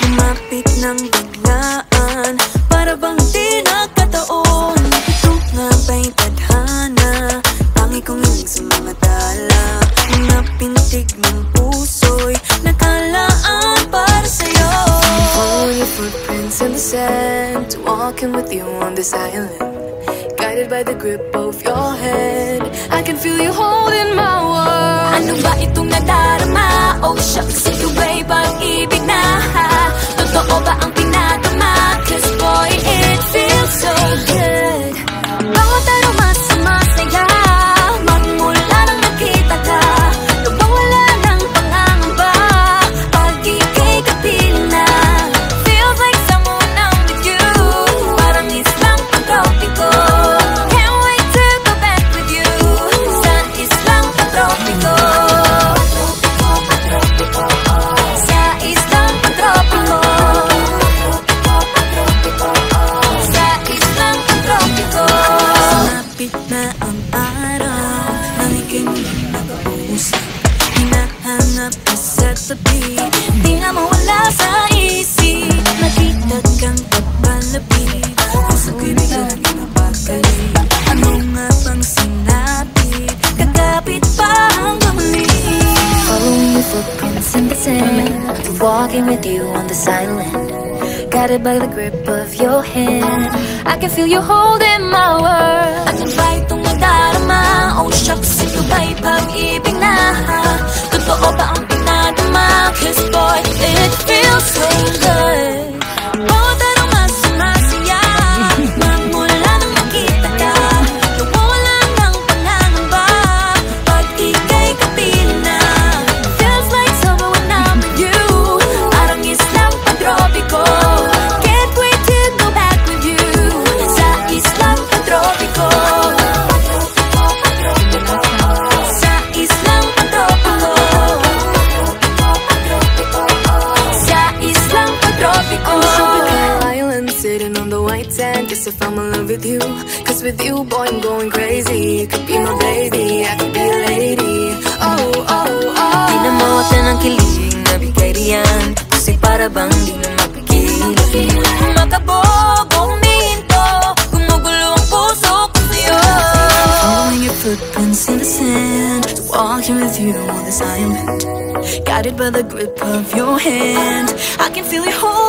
Lumapit ng biglaan, para bang di nagkataon. Ito nga ba'y tadhana, tangi kong hiling sa mga dala. Mga pintig ng puso'y nakalaan para sa'yo. Follow your footprints in the sand, walking with you on this island, guided by the grip of your hand. I can feel you holding my world. Ano ba itong nadarama? Oh shucks, ito ba'y pag-ibig na? Totoo ba ang pinadama? Cause boy, it feels so good. Bawat aroma sumasaya, magmula nang nakita ka. Nawawala ng pangangamba, pag ika'y kapiling na. Feels like someone I'm with you, parang islang pagtropiko. Can't wait to go back with you, sa islang pagtropiko. Sa islang pagtropiko. Sa islang pagtropiko. Malapit na ang araw, nang ika'y muling nag-uusap. Hinahanap ka sa tabi, di na mawala sa isip. Nakita kang papalapit, puso ko'y biglang napakali. Ano nga bang sinabi, kakapit pa hanggang muli. Following your footprints in the sand, walking with you on this island, guided by the grip of your hand. I can feel you holding my world. Ano ba itong nadarama? Oh shucks, ito ba'y pag-ibig na? Totoo ba ang pinadama? Cause boy, it feels so good. Bawat aroma sumasaya, magmula nang makita ka. Nawawala ng pangangamba, pag ika'y kapiling na. Feels like summer when I'm with you, parang islang pagtropiko. Can't wait to go back with you, sa islang pagtropiko. Sa islang pagtropiko. Sa islang pagtropiko. On the tropical island, sitting on the white sand, just if I'm in love with you. Cause with you, boy, I'm going crazy. You could be my baby, I could be a lady. Oh, oh, oh. Di na mawata ng kilig na bigay riyan, kasi para bang di na mapigil. Makabog o huminto, gumugulo ang puso ko sa'yo. Following your footprints in the sand, walking with you on this island, guided by the grip of your hand. I can feel you hold